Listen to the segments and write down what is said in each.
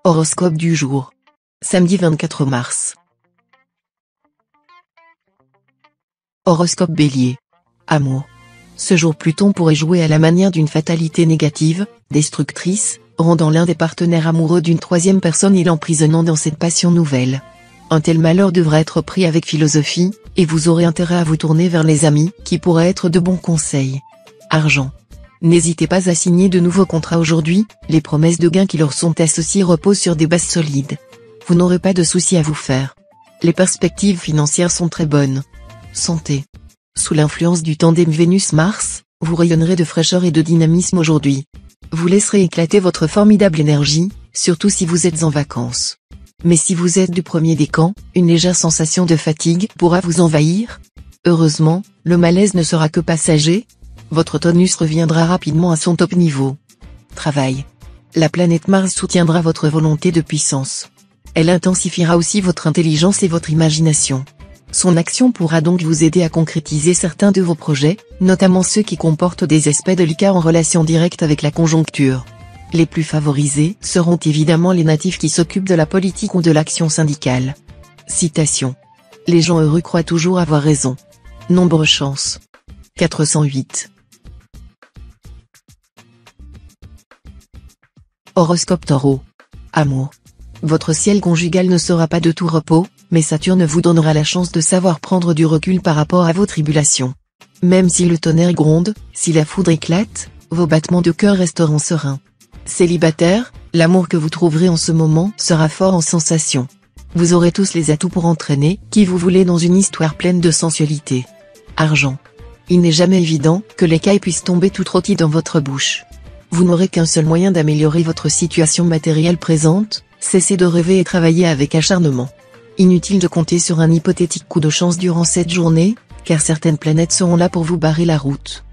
Horoscope du jour. Samedi 24 mars. Horoscope Bélier. Amour. Ce jour Pluton pourrait jouer à la manière d'une fatalité négative, destructrice, rendant l'un des partenaires amoureux d'une troisième personne et l'emprisonnant dans cette passion nouvelle. Un tel malheur devra être pris avec philosophie, et vous aurez intérêt à vous tourner vers les amis, qui pourraient être de bons conseils. Argent. N'hésitez pas à signer de nouveaux contrats aujourd'hui, les promesses de gains qui leur sont associées reposent sur des bases solides. Vous n'aurez pas de soucis à vous faire. Les perspectives financières sont très bonnes. Santé. Sous l'influence du tandem Vénus-Mars, vous rayonnerez de fraîcheur et de dynamisme aujourd'hui. Vous laisserez éclater votre formidable énergie, surtout si vous êtes en vacances. Mais si vous êtes du premier décan, une légère sensation de fatigue pourra vous envahir. Heureusement, le malaise ne sera que passager. Votre tonus reviendra rapidement à son top niveau. Travail. La planète Mars soutiendra votre volonté de puissance. Elle intensifiera aussi votre intelligence et votre imagination. Son action pourra donc vous aider à concrétiser certains de vos projets, notamment ceux qui comportent des aspects délicats en relation directe avec la conjoncture. Les plus favorisés seront évidemment les natifs qui s'occupent de la politique ou de l'action syndicale. Citation. Les gens heureux croient toujours avoir raison. Nombre chance. 408. Horoscope Taureau. Amour. Votre ciel conjugal ne sera pas de tout repos, mais Saturne vous donnera la chance de savoir prendre du recul par rapport à vos tribulations. Même si le tonnerre gronde, si la foudre éclate, vos battements de cœur resteront sereins. Célibataire, l'amour que vous trouverez en ce moment sera fort en sensations. Vous aurez tous les atouts pour entraîner qui vous voulez dans une histoire pleine de sensualité. Argent. Il n'est jamais évident que l'écaille puisse tomber tout rôti dans votre bouche. Vous n'aurez qu'un seul moyen d'améliorer votre situation matérielle présente, cessez de rêver et travaillez avec acharnement. Inutile de compter sur un hypothétique coup de chance durant cette journée, car certaines planètes seront là pour vous barrer la route.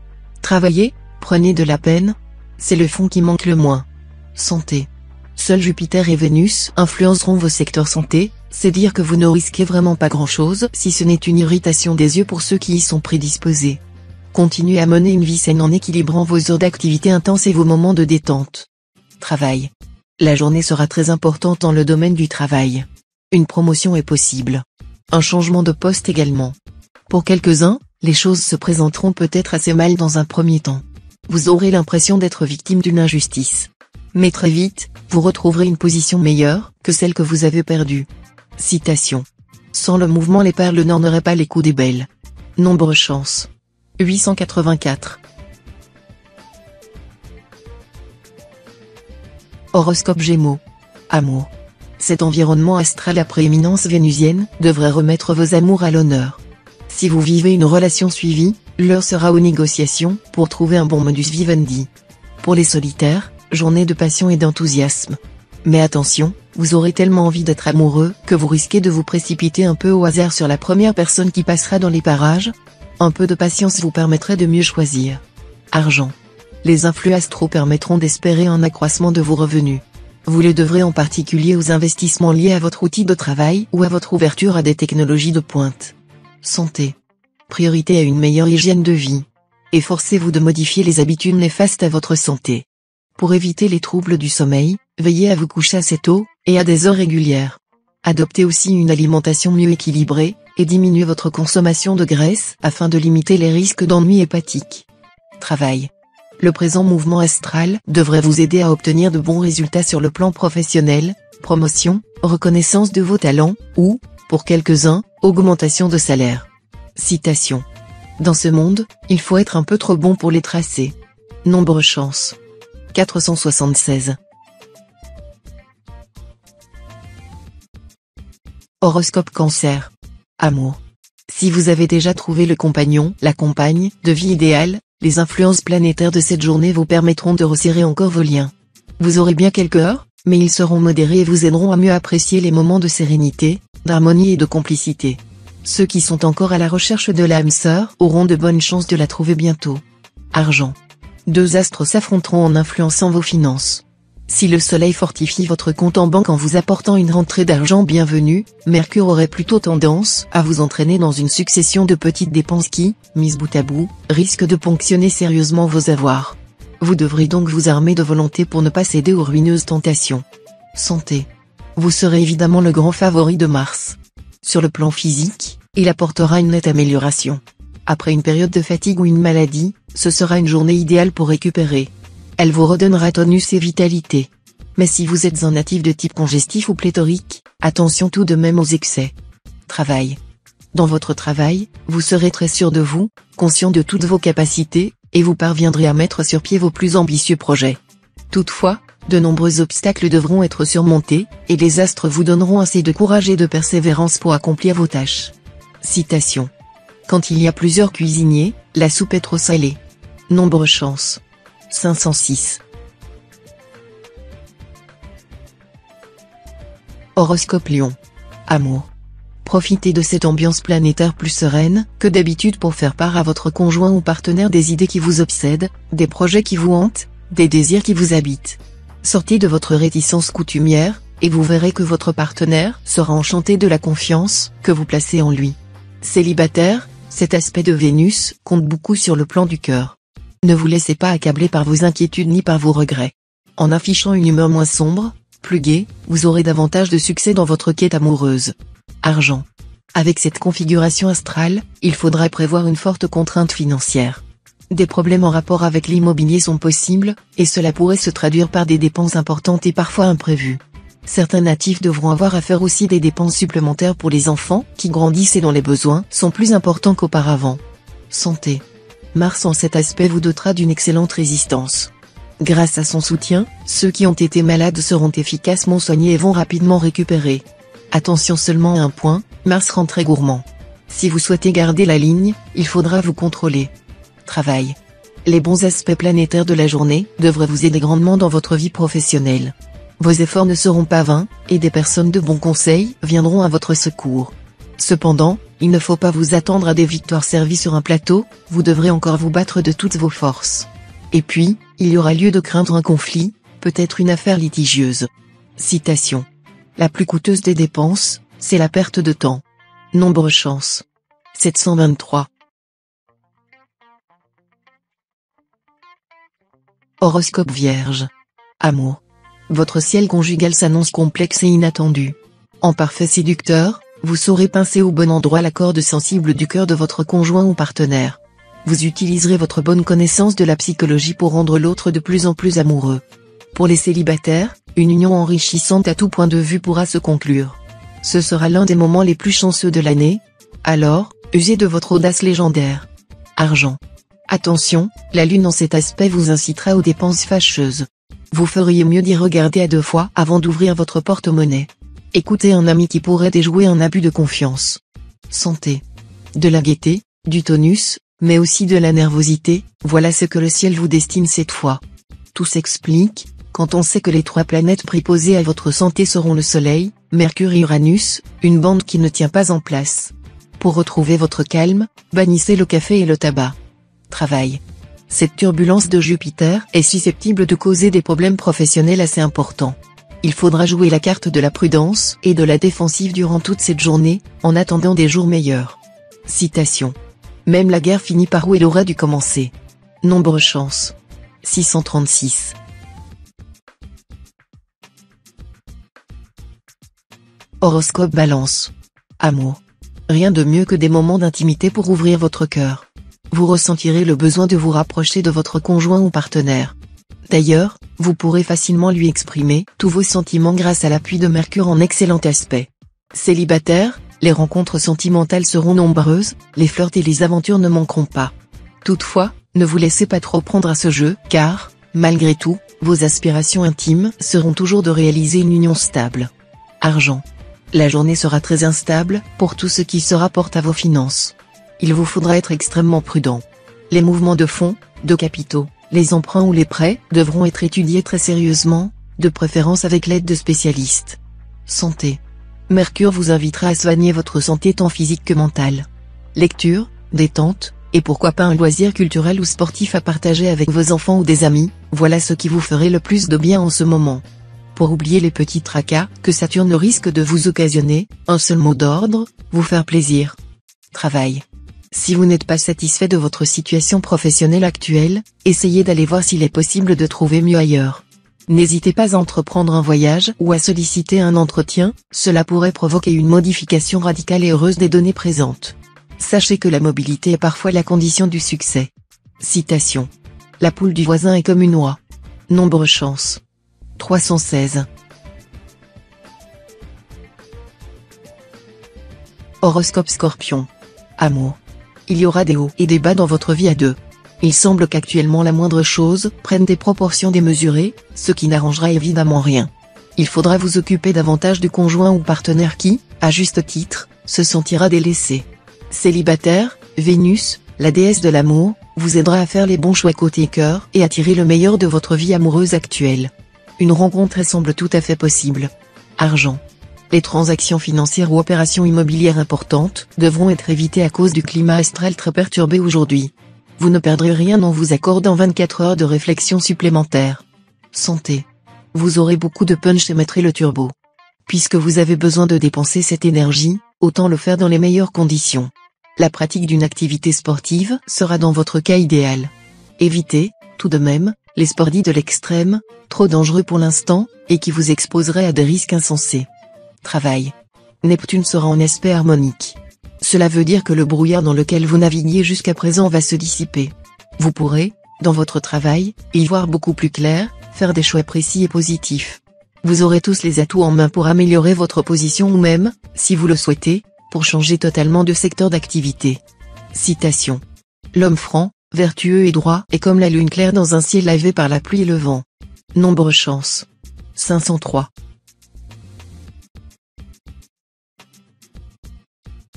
Travaillez, prenez de la peine, c'est le fond qui manque le moins. Santé. Seuls Jupiter et Vénus influenceront vos secteurs santé, c'est dire que vous ne risquez vraiment pas grand-chose si ce n'est une irritation des yeux pour ceux qui y sont prédisposés. Continuez à mener une vie saine en équilibrant vos heures d'activité intense et vos moments de détente. Travail. La journée sera très importante dans le domaine du travail. Une promotion est possible. Un changement de poste également. Pour quelques-uns, les choses se présenteront peut-être assez mal dans un premier temps. Vous aurez l'impression d'être victime d'une injustice. Mais très vite, vous retrouverez une position meilleure que celle que vous avez perdue. Citation. Sans le mouvement les perles n'orneraient pas les coups des belles. Nombre chance. 884. Horoscope Gémeaux. Amour. Cet environnement astral à prééminence vénusienne devrait remettre vos amours à l'honneur. Si vous vivez une relation suivie, l'heure sera aux négociations pour trouver un bon modus vivendi. Pour les solitaires, journée de passion et d'enthousiasme. Mais attention, vous aurez tellement envie d'être amoureux que vous risquez de vous précipiter un peu au hasard sur la première personne qui passera dans les parages. Un peu de patience vous permettrait de mieux choisir. Argent. Les influx astraux permettront d'espérer un accroissement de vos revenus. Vous les devrez en particulier aux investissements liés à votre outil de travail ou à votre ouverture à des technologies de pointe. Santé. Priorité à une meilleure hygiène de vie. Efforcez-vous de modifier les habitudes néfastes à votre santé. Pour éviter les troubles du sommeil, veillez à vous coucher assez tôt, et à des heures régulières. Adoptez aussi une alimentation mieux équilibrée, et diminuez votre consommation de graisse afin de limiter les risques d'ennui hépatique. Travail. Le présent mouvement astral devrait vous aider à obtenir de bons résultats sur le plan professionnel, promotion, reconnaissance de vos talents, ou, pour quelques-uns, augmentation de salaire. Citation. Dans ce monde, il faut être un peu trop bon pour les tracer. Nombre chance. 476. Horoscope Cancer. Amour. Si vous avez déjà trouvé le compagnon, la compagne, de vie idéale, les influences planétaires de cette journée vous permettront de resserrer encore vos liens. Vous aurez bien quelques heures, mais ils seront modérés et vous aideront à mieux apprécier les moments de sérénité, d'harmonie et de complicité. Ceux qui sont encore à la recherche de l'âme sœur auront de bonnes chances de la trouver bientôt. Argent. Deux astres s'affronteront en influençant vos finances. Si le soleil fortifie votre compte en banque en vous apportant une rentrée d'argent bienvenue, Mercure aurait plutôt tendance à vous entraîner dans une succession de petites dépenses qui, mises bout à bout, risquent de ponctionner sérieusement vos avoirs. Vous devrez donc vous armer de volonté pour ne pas céder aux ruineuses tentations. Santé. Vous serez évidemment le grand favori de Mars. Sur le plan physique, il apportera une nette amélioration. Après une période de fatigue ou une maladie, ce sera une journée idéale pour récupérer. Elle vous redonnera tonus et vitalité. Mais si vous êtes un natif de type congestif ou pléthorique, attention tout de même aux excès. Travail. Dans votre travail, vous serez très sûr de vous, conscient de toutes vos capacités, et vous parviendrez à mettre sur pied vos plus ambitieux projets. Toutefois, de nombreux obstacles devront être surmontés, et les astres vous donneront assez de courage et de persévérance pour accomplir vos tâches. Citation. Quand il y a plusieurs cuisiniers, la soupe est trop salée. Nombre chance. 506. Horoscope Lion. Amour. Profitez de cette ambiance planétaire plus sereine que d'habitude pour faire part à votre conjoint ou partenaire des idées qui vous obsèdent, des projets qui vous hantent, des désirs qui vous habitent. Sortez de votre réticence coutumière, et vous verrez que votre partenaire sera enchanté de la confiance que vous placez en lui. Célibataire, cet aspect de Vénus compte beaucoup sur le plan du cœur. Ne vous laissez pas accabler par vos inquiétudes ni par vos regrets. En affichant une humeur moins sombre, plus gaie, vous aurez davantage de succès dans votre quête amoureuse. Argent. Avec cette configuration astrale, il faudra prévoir une forte contrainte financière. Des problèmes en rapport avec l'immobilier sont possibles, et cela pourrait se traduire par des dépenses importantes et parfois imprévues. Certains natifs devront avoir à faire aussi des dépenses supplémentaires pour les enfants qui grandissent et dont les besoins sont plus importants qu'auparavant. Santé. Mars en cet aspect vous dotera d'une excellente résistance. Grâce à son soutien, ceux qui ont été malades seront efficacement soignés et vont rapidement récupérer. Attention seulement à un point, Mars rend très gourmand. Si vous souhaitez garder la ligne, il faudra vous contrôler. Travail. Les bons aspects planétaires de la journée devraient vous aider grandement dans votre vie professionnelle. Vos efforts ne seront pas vains, et des personnes de bons conseils viendront à votre secours. Cependant, il ne faut pas vous attendre à des victoires servies sur un plateau, vous devrez encore vous battre de toutes vos forces. Et puis, il y aura lieu de craindre un conflit, peut-être une affaire litigieuse. Citation. La plus coûteuse des dépenses, c'est la perte de temps. Nombre chance. 723. Horoscope Vierge. Amour. Votre ciel conjugal s'annonce complexe et inattendu. En parfait séducteur, vous saurez pincer au bon endroit la corde sensible du cœur de votre conjoint ou partenaire. Vous utiliserez votre bonne connaissance de la psychologie pour rendre l'autre de plus en plus amoureux. Pour les célibataires, une union enrichissante à tout point de vue pourra se conclure. Ce sera l'un des moments les plus chanceux de l'année. Alors, usez de votre audace légendaire. Argent. Attention, la lune en cet aspect vous incitera aux dépenses fâcheuses. Vous feriez mieux d'y regarder à deux fois avant d'ouvrir votre porte-monnaie. Écoutez un ami qui pourrait déjouer un abus de confiance. Santé. De la gaieté, du tonus, mais aussi de la nervosité, voilà ce que le ciel vous destine cette fois. Tout s'explique, quand on sait que les trois planètes préposées à votre santé seront le Soleil, Mercure et Uranus, une bande qui ne tient pas en place. Pour retrouver votre calme, bannissez le café et le tabac. Travail. Cette turbulence de Jupiter est susceptible de causer des problèmes professionnels assez importants. Il faudra jouer la carte de la prudence et de la défensive durant toute cette journée, en attendant des jours meilleurs. Citation. Même la guerre finit par où elle aura dû commencer. Nombre chance. 636. Horoscope Balance. Amour. Rien de mieux que des moments d'intimité pour ouvrir votre cœur. Vous ressentirez le besoin de vous rapprocher de votre conjoint ou partenaire. D'ailleurs, vous pourrez facilement lui exprimer tous vos sentiments grâce à l'appui de Mercure en excellent aspect. Célibataire, les rencontres sentimentales seront nombreuses, les flirts et les aventures ne manqueront pas. Toutefois, ne vous laissez pas trop prendre à ce jeu, car, malgré tout, vos aspirations intimes seront toujours de réaliser une union stable. Argent. La journée sera très instable pour tout ce qui se rapporte à vos finances. Il vous faudra être extrêmement prudent. Les mouvements de fonds, de capitaux, les emprunts ou les prêts devront être étudiés très sérieusement, de préférence avec l'aide de spécialistes. Santé. Mercure vous invitera à soigner votre santé tant physique que mentale. Lecture, détente, et pourquoi pas un loisir culturel ou sportif à partager avec vos enfants ou des amis, voilà ce qui vous ferait le plus de bien en ce moment. Pour oublier les petits tracas que Saturne risque de vous occasionner, un seul mot d'ordre, vous faire plaisir. Travail. Si vous n'êtes pas satisfait de votre situation professionnelle actuelle, essayez d'aller voir s'il est possible de trouver mieux ailleurs. N'hésitez pas à entreprendre un voyage ou à solliciter un entretien, cela pourrait provoquer une modification radicale et heureuse des données présentes. Sachez que la mobilité est parfois la condition du succès. Citation. La poule du voisin est comme une oie. Nombre chance. 316. Horoscope Scorpion. Amour. Il y aura des hauts et des bas dans votre vie à deux. Il semble qu'actuellement la moindre chose prenne des proportions démesurées, ce qui n'arrangera évidemment rien. Il faudra vous occuper davantage du conjoint ou partenaire qui, à juste titre, se sentira délaissé. Célibataire, Vénus, la déesse de l'amour, vous aidera à faire les bons choix côté cœur et à tirer le meilleur de votre vie amoureuse actuelle. Une rencontre semble tout à fait possible. Argent. Les transactions financières ou opérations immobilières importantes devront être évitées à cause du climat astral très perturbé aujourd'hui. Vous ne perdrez rien en vous accordant 24 heures de réflexion supplémentaire. Santé. Vous aurez beaucoup de punch et mettrez le turbo. Puisque vous avez besoin de dépenser cette énergie, autant le faire dans les meilleures conditions. La pratique d'une activité sportive sera dans votre cas idéal. Évitez, tout de même, les sports dits de l'extrême, trop dangereux pour l'instant, et qui vous exposeraient à des risques insensés. Travail. Neptune sera en aspect harmonique. Cela veut dire que le brouillard dans lequel vous naviguiez jusqu'à présent va se dissiper. Vous pourrez, dans votre travail, y voir beaucoup plus clair, faire des choix précis et positifs. Vous aurez tous les atouts en main pour améliorer votre position ou même, si vous le souhaitez, pour changer totalement de secteur d'activité. Citation. L'homme franc, vertueux et droit est comme la lune claire dans un ciel lavé par la pluie et le vent. Nombre chance. 503.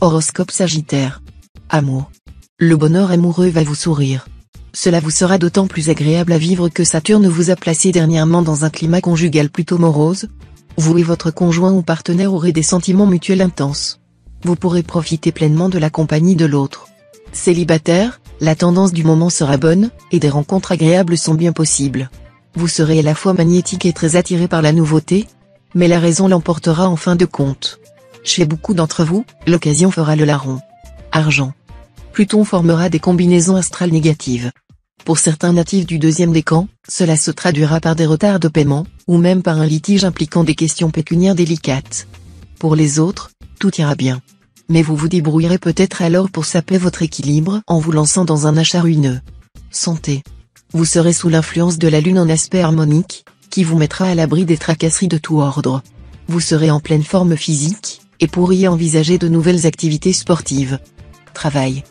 Horoscope Sagittaire. Amour. Le bonheur amoureux va vous sourire. Cela vous sera d'autant plus agréable à vivre que Saturne vous a placé dernièrement dans un climat conjugal plutôt morose. Vous et votre conjoint ou partenaire aurez des sentiments mutuels intenses. Vous pourrez profiter pleinement de la compagnie de l'autre. Célibataire, la tendance du moment sera bonne, et des rencontres agréables sont bien possibles. Vous serez à la fois magnétique et très attiré par la nouveauté, mais la raison l'emportera en fin de compte. Chez beaucoup d'entre vous, l'occasion fera le larron. Argent. Pluton formera des combinaisons astrales négatives. Pour certains natifs du deuxième décan, cela se traduira par des retards de paiement, ou même par un litige impliquant des questions pécuniaires délicates. Pour les autres, tout ira bien. Mais vous vous débrouillerez peut-être alors pour saper votre équilibre en vous lançant dans un achat ruineux. Santé. Vous serez sous l'influence de la lune en aspect harmonique, qui vous mettra à l'abri des tracasseries de tout ordre. Vous serez en pleine forme physique, et pourriez envisager de nouvelles activités sportives. Travail.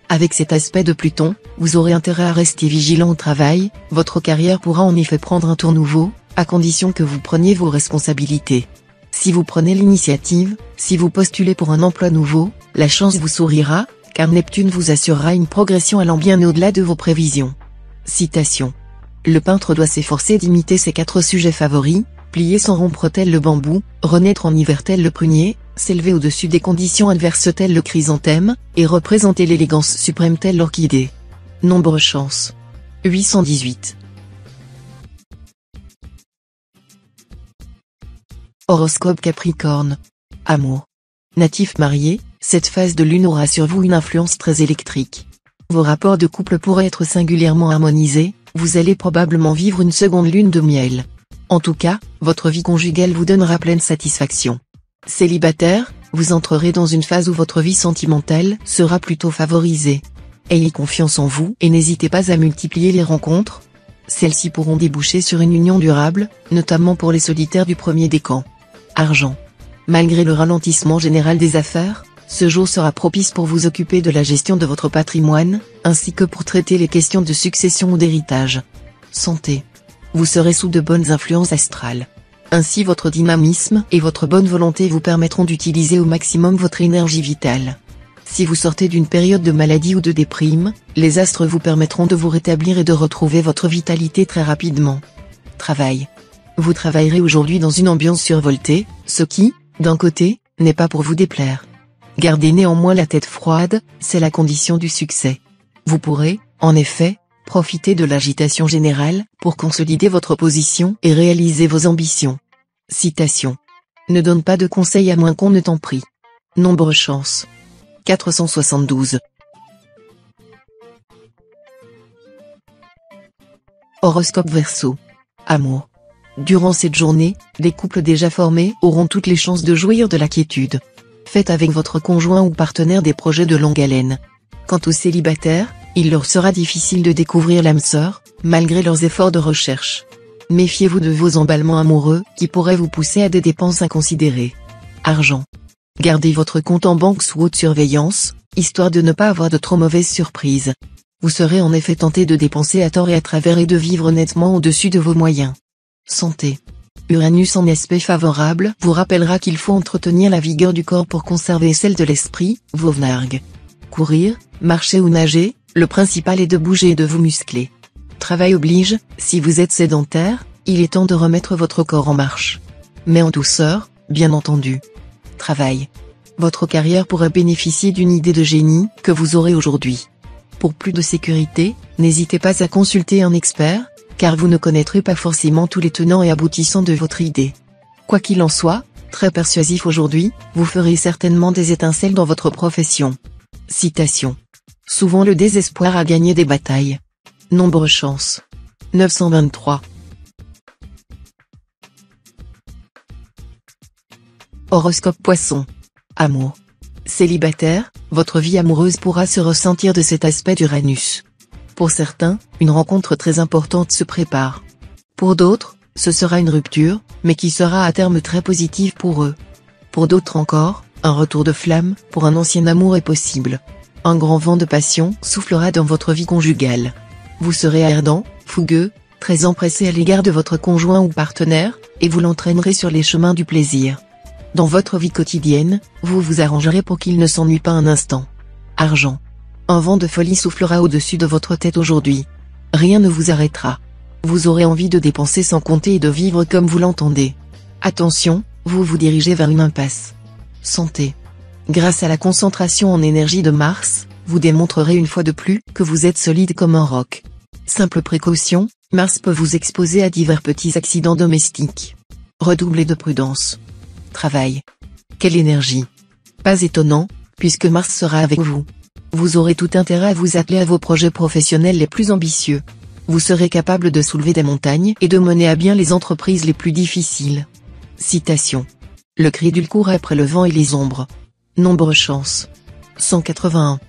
Avec cet aspect de Pluton, vous aurez intérêt à rester vigilant au travail, votre carrière pourra en effet prendre un tour nouveau, à condition que vous preniez vos responsabilités. Si vous prenez l'initiative, si vous postulez pour un emploi nouveau, la chance vous sourira, car Neptune vous assurera une progression allant bien au-delà de vos prévisions. Citation. Le peintre doit s'efforcer d'imiter ses 4 sujets favoris, plier sans rompre tel le bambou, renaître en hiver tel le prunier, s'élever au-dessus des conditions adverses tel le chrysanthème, et représenter l'élégance suprême tel l'orchidée. Nombre chance. 818. Horoscope Capricorne. Amour. Natif marié, cette phase de lune aura sur vous une influence très électrique. Vos rapports de couple pourraient être singulièrement harmonisés, vous allez probablement vivre une seconde lune de miel. En tout cas, votre vie conjugale vous donnera pleine satisfaction. Célibataire, vous entrerez dans une phase où votre vie sentimentale sera plutôt favorisée. Ayez confiance en vous et n'hésitez pas à multiplier les rencontres. Celles-ci pourront déboucher sur une union durable, notamment pour les solitaires du premier décan. Argent. Malgré le ralentissement général des affaires, ce jour sera propice pour vous occuper de la gestion de votre patrimoine, ainsi que pour traiter les questions de succession ou d'héritage. Santé. Vous serez sous de bonnes influences astrales. Ainsi votre dynamisme et votre bonne volonté vous permettront d'utiliser au maximum votre énergie vitale. Si vous sortez d'une période de maladie ou de déprime, les astres vous permettront de vous rétablir et de retrouver votre vitalité très rapidement. Travail. Vous travaillerez aujourd'hui dans une ambiance survoltée, ce qui, d'un côté, n'est pas pour vous déplaire. Gardez néanmoins la tête froide, c'est la condition du succès. Vous pourrez, en effet, profitez de l'agitation générale pour consolider votre position et réaliser vos ambitions. Citation. Ne donne pas de conseils à moins qu'on ne t'en prie. Nombre chance. 472. Horoscope Verseau. Amour. Durant cette journée, les couples déjà formés auront toutes les chances de jouir de la quiétude. Faites avec votre conjoint ou partenaire des projets de longue haleine. Quant aux célibataires, il leur sera difficile de découvrir l'âme sœur, malgré leurs efforts de recherche. Méfiez-vous de vos emballements amoureux, qui pourraient vous pousser à des dépenses inconsidérées. Argent. Gardez votre compte en banque sous haute surveillance, histoire de ne pas avoir de trop mauvaises surprises. Vous serez en effet tenté de dépenser à tort et à travers et de vivre nettement au-dessus de vos moyens. Santé. Uranus en aspect favorable vous rappellera qu'il faut entretenir la vigueur du corps pour conserver celle de l'esprit, Vauvenargues. Courir, marcher ou nager, le principal est de bouger et de vous muscler. Travail oblige, si vous êtes sédentaire, il est temps de remettre votre corps en marche. Mais en douceur, bien entendu. Travail. Votre carrière pourrait bénéficier d'une idée de génie que vous aurez aujourd'hui. Pour plus de sécurité, n'hésitez pas à consulter un expert, car vous ne connaîtrez pas forcément tous les tenants et aboutissants de votre idée. Quoi qu'il en soit, très persuasif aujourd'hui, vous ferez certainement des étincelles dans votre profession. Citation. Souvent le désespoir a gagné des batailles. Nombre chance. 923. Horoscope Poisson. Amour. Célibataire, votre vie amoureuse pourra se ressentir de cet aspect d'Uranus. Pour certains, une rencontre très importante se prépare. Pour d'autres, ce sera une rupture, mais qui sera à terme très positive pour eux. Pour d'autres encore, un retour de flamme pour un ancien amour est possible. Un grand vent de passion soufflera dans votre vie conjugale. Vous serez ardent, fougueux, très empressé à l'égard de votre conjoint ou partenaire, et vous l'entraînerez sur les chemins du plaisir. Dans votre vie quotidienne, vous vous arrangerez pour qu'il ne s'ennuie pas un instant. Argent. Un vent de folie soufflera au-dessus de votre tête aujourd'hui. Rien ne vous arrêtera. Vous aurez envie de dépenser sans compter et de vivre comme vous l'entendez. Attention, vous vous dirigez vers une impasse. Santé. Grâce à la concentration en énergie de Mars, vous démontrerez une fois de plus que vous êtes solide comme un roc. Simple précaution, Mars peut vous exposer à divers petits accidents domestiques. Redoublez de prudence. Travail. Quelle énergie. Pas étonnant, puisque Mars sera avec vous. Vous aurez tout intérêt à vous atteler à vos projets professionnels les plus ambitieux. Vous serez capable de soulever des montagnes et de mener à bien les entreprises les plus difficiles. Citation. Le cri du court après le vent et les ombres. Nombre chance. 181.